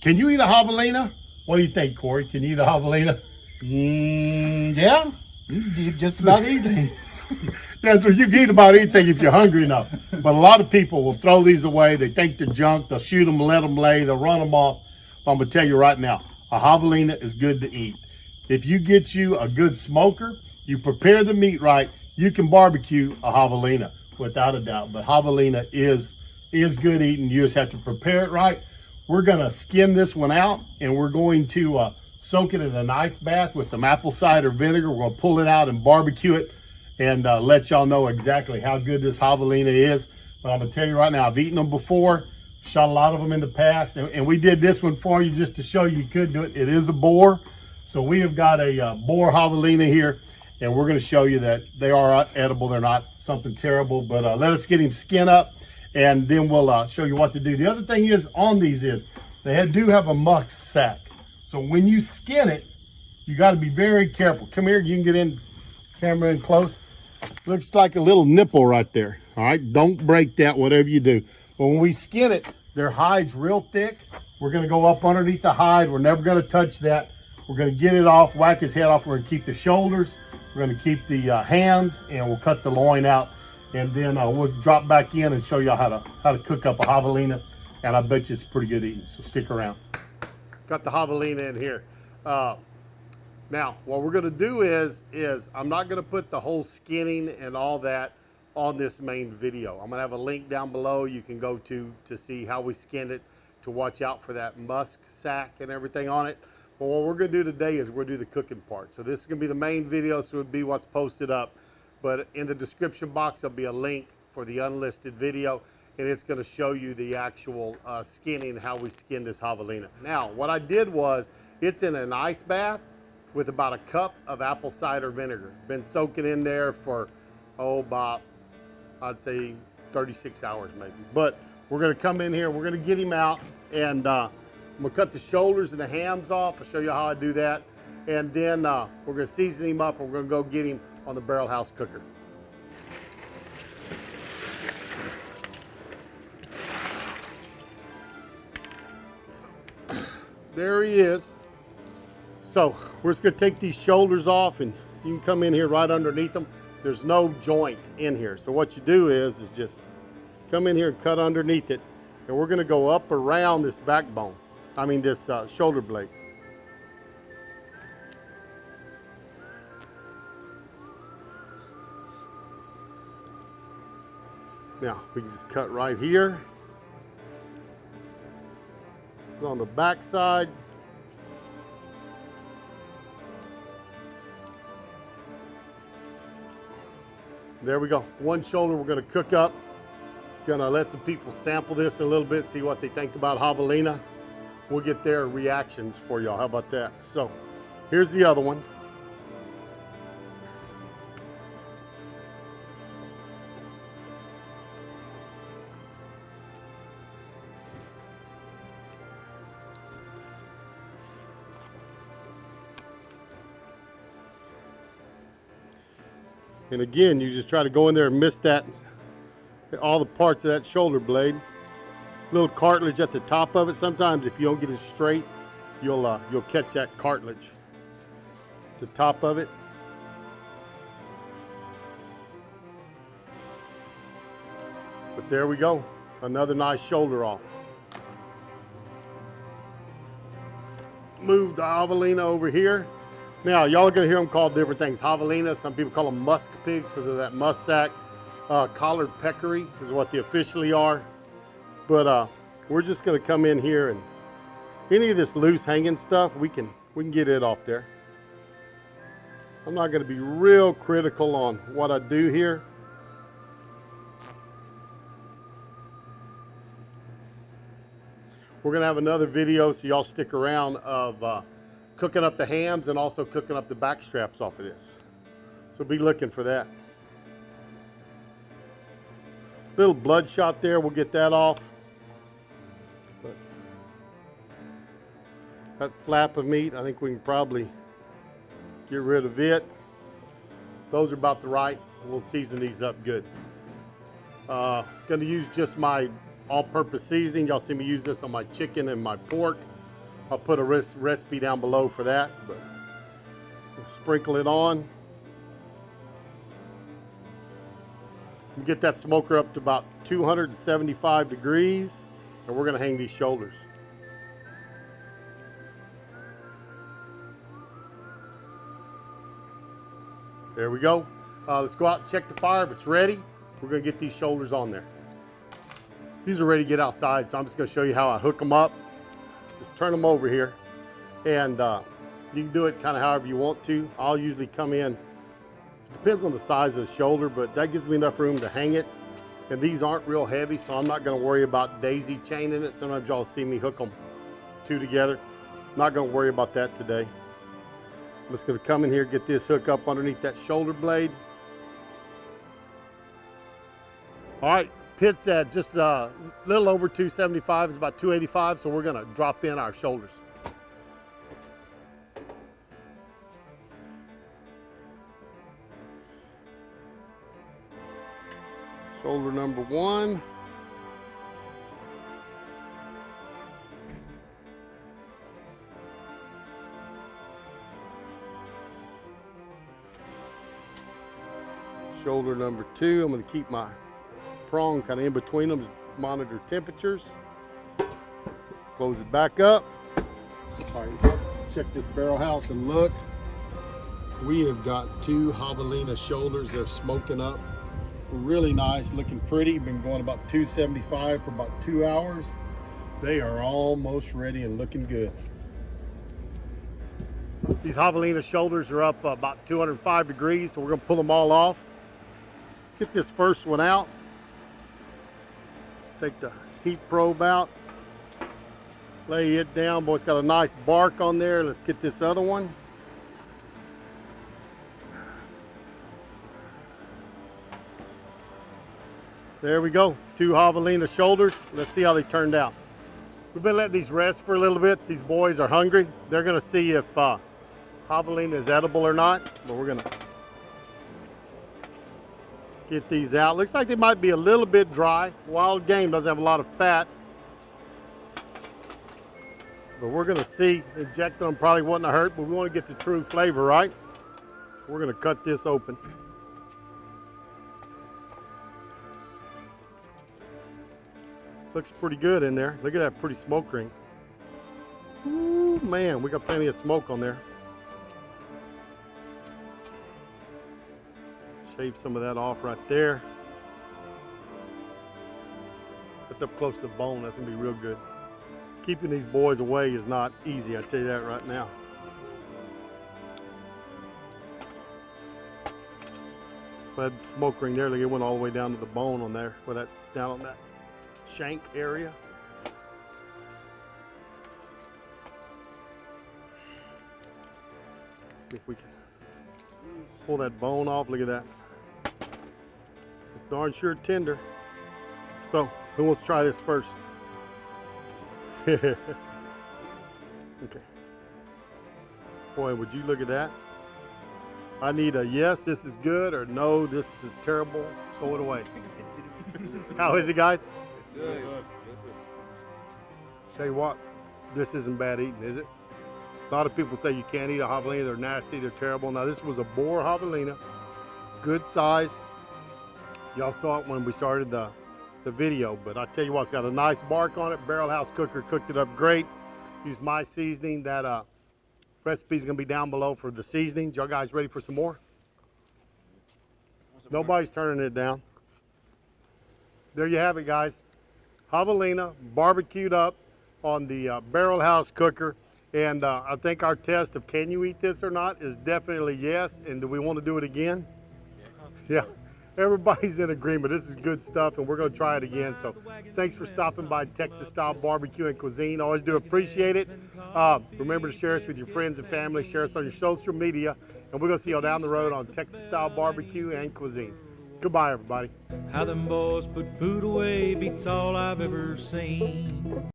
Can you eat a javelina? What do you think, Corey? Can you eat a javelina? Yeah, you can eat just about anything. That's what you can eat about anything if you're hungry enough. But a lot of people will throw these away. They think they're junk. They'll shoot them, let them lay. They'll run them off. But I'm going to tell you right now, a javelina is good to eat. If you get you a good smoker, you prepare the meat right, you can barbecue a javelina without a doubt. But javelina is good eating. You just have to prepare it right. We're going to skin this one out, and we're going to soak it in an ice bath with some apple cider vinegar. We're going to pull it out and barbecue it and let y'all know exactly how good this javelina is. But I'm going to tell you right now, I've eaten them before, shot a lot of them in the past, and we did this one for you just to show you could do it. It is a boar. So we have got a boar javelina here, and we're going to show you that they are edible. They're not something terrible, but let us get him skin up, and then we'll show you what to do. The other thing is on these is they do have a musk sack. So when you skin it, you got to be very careful. Come here, you can get in, camera in close. Looks like a little nipple right there. All right, don't break that, whatever you do. But when we skin it, their hide's real thick. We're going to go up underneath the hide. We're never going to touch that. We're going to get it off, whack his head off. We're going to keep the shoulders. We're going to keep the hands, and we'll cut the loin out. And then we'll drop back in and show you how to cook up a javelina. And I bet you it's pretty good eating, so stick around. Got the javelina in here. Now, what we're going to do is I'm not going to put the whole skinning and all that on this main video. I'm going to have a link down below you can go to see how we skinned it, to watch out for that musk sack and everything on it. But what we're going to do today is we're going to do the cooking part. So this is going to be the main video, so it'll be what's posted up. But in the description box, there'll be a link for the unlisted video, and it's going to show you the actual skinning, how we skin this javelina. Now, what I did was, it's in an ice bath with about a cup of apple cider vinegar. Been soaking in there for, about, I'd say 36 hours maybe. But we're going to come in here, we're going to get him out, and I'm going to cut the shoulders and the hams off. I'll show you how I do that. And then we're going to season him up, and we're going to go get him on the barrel house cooker. So, there he is. So we're just going to take these shoulders off, and you can come in here right underneath them. There's no joint in here. So what you do is just come in here and cut underneath it. And we're going to go up around this backbone. I mean this shoulder blade. Now we can just cut right here. Put on the back side. There we go. One shoulder we're going to cook up. Gonna let some people sample this a little bit, see what they think about javelina. We'll get their reactions for y'all. How about that? So here's the other one. And again, you just try to go in there and miss that, all the parts of that shoulder blade. Little cartilage at the top of it. Sometimes if you don't get it straight, you'll catch that cartilage at the top of it. But there we go, another nice shoulder off. Move the javelina over here. Now y'all are gonna hear them called different things. Javelina, some people call them musk pigs because of that musk sack. Collared peccary is what they officially are. But we're just going to come in here, and any of this loose hanging stuff, we can get it off there. I'm not going to be real critical on what I do here. We're going to have another video, so y'all stick around, of cooking up the hams and also cooking up the back straps off of this. So be looking for that. Little bloodshot there, we'll get that off. But that flap of meat, I think we can probably get rid of it. Those are about the right. We'll season these up good. Gonna use just my all-purpose seasoning. Y'all see me use this on my chicken and my pork. I'll put a recipe down below for that, but we'll sprinkle it on. Get that smoker up to about 275 degrees, and we're going to hang these shoulders. There we go. Let's go out and check the fire. If it's ready, we're going to get these shoulders on there. These are ready to get outside, so I'm just going to show you how I hook them up. Just turn them over here, and you can do it kind of however you want to. I'll usually come in, depends on the size of the shoulder, but that gives me enough room to hang it. And these aren't real heavy, so I'm not going to worry about daisy chaining it. Sometimes y'all see me hook them two together. I'm not going to worry about that today. I'm just going to come in here, get this hook up underneath that shoulder blade. All right, pit's at just a little over 275, it's about 285, so we're going to drop in our shoulders. Shoulder number one. Shoulder number two. I'm going to keep my prong kind of in between them to monitor temperatures. Close it back up. All right, check this barrel house and look. We have got two Javelina shoulders. They're smoking up. Really nice, looking pretty. Been going about 275 for about 2 hours. They are almost ready and looking good. These Javelina shoulders are up about 205 degrees, so we're going to pull them all off. Let's get this first one out. Take the heat probe out. Lay it down. Boy, it's got a nice bark on there. Let's get this other one. There we go, two Javelina shoulders. Let's see how they turned out. We've been letting these rest for a little bit. These boys are hungry. They're gonna see if Javelina is edible or not, but we're gonna get these out. Looks like they might be a little bit dry. Wild game doesn't have a lot of fat, but we're gonna see. Injecting them probably wouldn't hurt, but we wanna get the true flavor, right? So we're gonna cut this open. Looks pretty good in there. Look at that pretty smoke ring. Ooh, man, we got plenty of smoke on there. Shave some of that off right there. That's up close to the bone. That's gonna be real good. Keeping these boys away is not easy, I tell you that right now. That smoke ring there, look, it went all the way down to the bone on there, with that down on that shank area. See if we can pull that bone off. Look at that. It's darn sure tender. So, who wants to try this first? Okay. Boy, would you look at that? I need a yes, this is good, or no, this is terrible. Throw it away. How is it, guys? Good. Tell you what, this isn't bad eating, is it? A lot of people say you can't eat a Javelina, they're nasty, they're terrible. Now this was a boar Javelina, good size. Y'all saw it when we started the video, but I tell you what, it's got a nice bark on it. Barrel house cooker cooked it up great. Used my seasoning. That recipe's gonna be down below for the seasoning. Y'all guys ready for some more? Nobody's turning it down. There you have it, guys. Javelina barbecued up on the barrel house cooker, and I think our test of can you eat this or not is definitely yes. And do we want to do it again? Yeah, everybody's in agreement. This is good stuff, and we're going to try it again. So thanks for stopping by Texas Style Barbecue and Cuisine. Always do appreciate it. Remember to share us with your friends and family. Share us on your social media, and we're going to see you down the road on Texas Style Barbecue and Cuisine. Goodbye, everybody. How them boys put food away beats all I've ever seen.